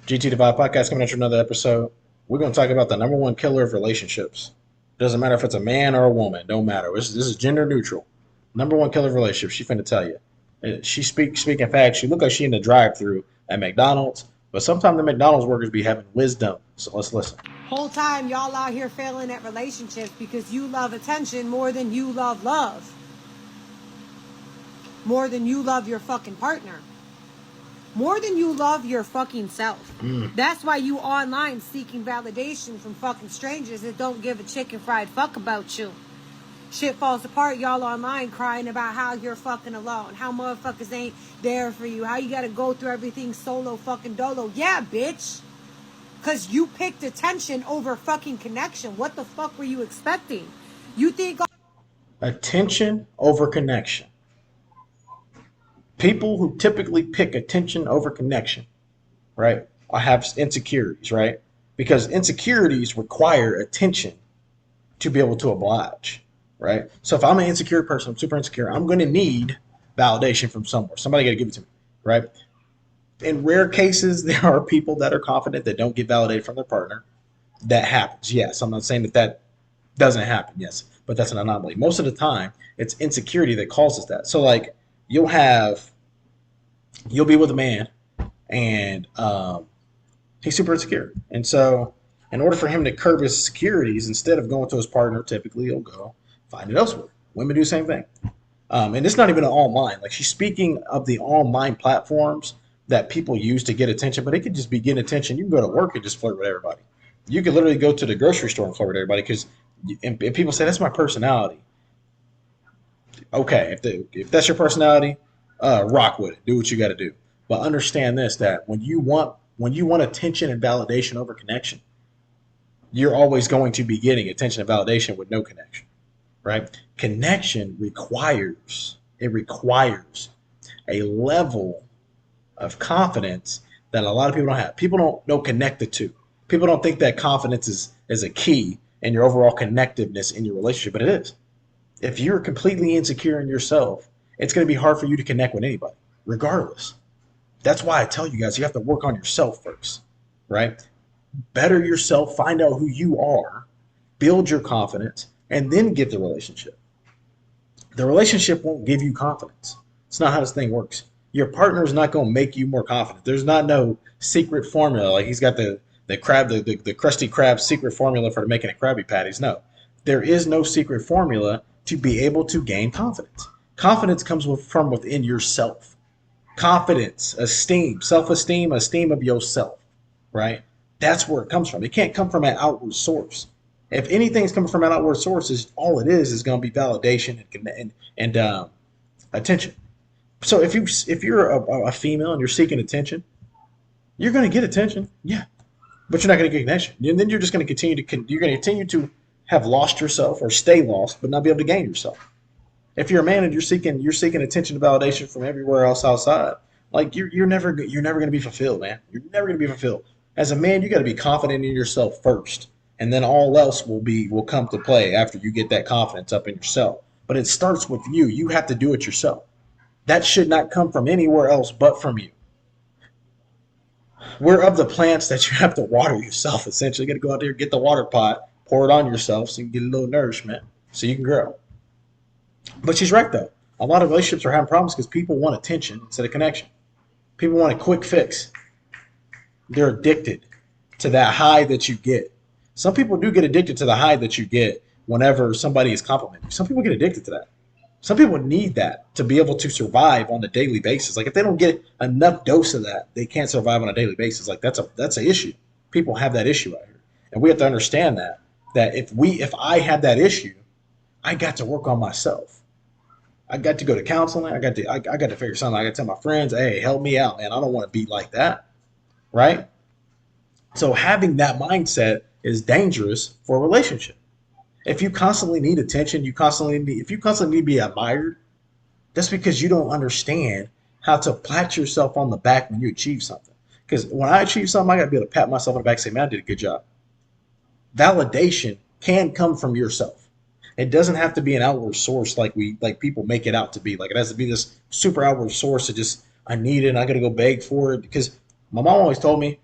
GT Divide Podcast coming at you another episode. We're going to talk about the number one killer of relationships. Doesn't matter if it's a man or a woman. Don't matter. This is gender neutral. Number one killer of relationships. She finna tell you. She speaking facts. She look like she in the drive-through at McDonald's, but sometimes the McDonald's workers be having wisdom. So let's listen. Whole time y'all out here failing at relationships because you love attention more than you love. More than you love your fucking partner. More than you love your fucking self. That's why you online seeking validation from fucking strangers that don't give a chicken fried fuck about you. Shit falls apart, y'all online crying about how you're fucking alone, how motherfuckers ain't there for you, how you gotta go through everything solo fucking dolo. Yeah, bitch. Cause you picked attention over fucking connection. What the fuck were you expecting? You think Attention over connection. People who typically pick attention over connection, right, I have insecurities, right? Because insecurities require attention to be able to oblige, right? So if I'm an insecure person, I'm super insecure, I'm going to need validation from somewhere. Somebody got to give it to me, right? In rare cases, there are people that are confident that don't get validated from their partner. That happens, yes. I'm not saying that doesn't happen, yes, but that's an anomaly. Most of the time, it's insecurity that causes that. So, like, you'll have, you'll be with a man, and he's super insecure, and so in order for him to curb his insecurities, instead of going to his partner, typically he'll go find it elsewhere. Women do the same thing. And it's not even an online. Like, she's speaking of the online platforms that people use to get attention, but it could just be getting attention. You can go to work and just flirt with everybody. You could literally go to the grocery store and flirt with everybody because, and people say that's my personality. Okay, if that's your personality, rock with it. Do what you got to do. But understand this: that when you want attention and validation over connection, you're always going to be getting attention and validation with no connection, right? Connection requires a level of confidence that a lot of people don't have. People don't connect the two. People don't think that confidence is a key in your overall connectiveness in your relationship, but it is. If you're completely insecure in yourself, it's going to be hard for you to connect with anybody, regardless. That's why I tell you guys, you have to work on yourself first, right? Better yourself, find out who you are, build your confidence, and then get the relationship. The relationship won't give you confidence. It's not how this thing works. Your partner is not going to make you more confident. There's not no secret formula. Like, he's got the crab, the Krusty Krab secret formula for making a Krabby Patties. No, there is no secret formula to be able to gain confidence. Confidence comes from within yourself. Confidence, esteem, self-esteem, esteem of yourself, right? That's where it comes from. It can't come from an outward source. If anything's coming from an outward source, all it is going to be validation and attention. So if you're a female and you're seeking attention, you're going to get attention, yeah, but you're not going to get connection. And then you're just going to continue to have lost yourself or stay lost, but not be able to gain yourself. If you're a man and you're seeking attention and validation from everywhere else outside, like you're never going to be fulfilled, man. You're never going to be fulfilled. As a man, you got to be confident in yourself first, and then all else will come to play after you get that confidence up in yourself. But it starts with you. You have to do it yourself. That should not come from anywhere else but from you. We're of the plants that you have to water yourself. Essentially, you got to go out there, get the water pot, pour it on yourself, so you can get a little nourishment, so you can grow. But she's right, though. A lot of relationships are having problems because people want attention instead of connection. People want a quick fix. They're addicted to that high that you get. Some people do get addicted to the high that you get whenever somebody is complimenting you. Some people get addicted to that. Some people need that to be able to survive on a daily basis. Like, if they don't get enough dose of that, they can't survive on a daily basis. Like, that's an issue. People have that issue out here, and we have to understand that if I had that issue, I got to work on myself. I got to go to counseling. I got to figure something. I got to tell my friends, hey, help me out, man. I don't want to be like that, right? So having that mindset is dangerous for a relationship. If you constantly need attention, if you constantly need to be admired, that's because you don't understand how to pat yourself on the back when you achieve something. Because when I achieve something, I got to be able to pat myself on the back and say, man, I did a good job. Validation can come from yourself. It doesn't have to be an outward source like people make it out to be. Like, it has to be this super outward source that just, I need it and I got to go beg for it. Because my mom always told me,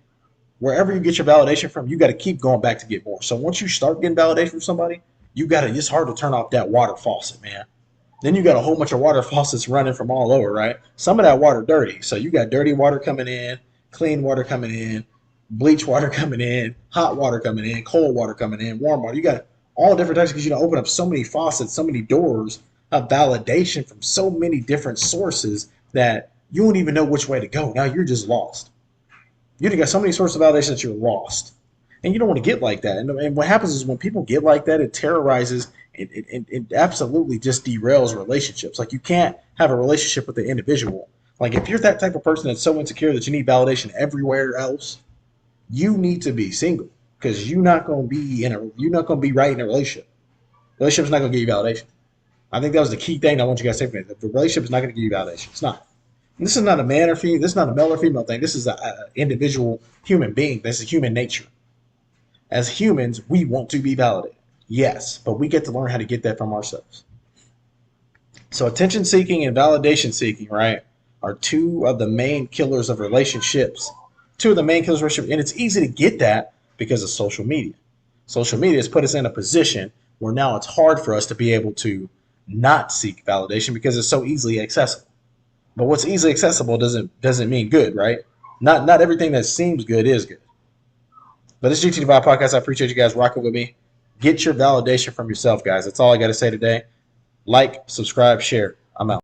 wherever you get your validation from, you got to keep going back to get more. So once you start getting validation from somebody, you got to, it's hard to turn off that water faucet, man. Then you got a whole bunch of water faucets running from all over, right? Some of that water dirty. So you got dirty water coming in, clean water coming in, bleach water coming in, hot water coming in, cold water coming in, warm water. You got all different types because you open up so many faucets, so many doors of validation from so many different sources that you don't even know which way to go. Now you're just lost. You got so many sources of validation that you're lost. And you don't want to get like that. And what happens is when people get like that, it terrorizes, it absolutely just derails relationships. Like you can't have a relationship with the individual. Like if you're that type of person that's so insecure that you need validation everywhere else, you need to be single because you're not going to be right in a relationship. The relationship's not going to give you validation. I think that was the key thing I want you guys to take from it. The relationship is not going to give you validation. It's not. And this is not a man or female. This is not a male or female thing. This is an individual human being. This is human nature. As humans, we want to be validated. Yes, but we get to learn how to get that from ourselves. So attention seeking and validation seeking, right, are two of the main killers of relationships. Two of the main killers of relationships. And it's easy to get that because of social media. Social media has put us in a position where now it's hard for us to be able to not seek validation because it's so easily accessible. But what's easily accessible doesn't mean good, right? Not everything that seems good is good. But this is GT Podcast. I appreciate you guys rocking with me. Get your validation from yourself, guys. That's all I got to say today. Like, subscribe, share. I'm out.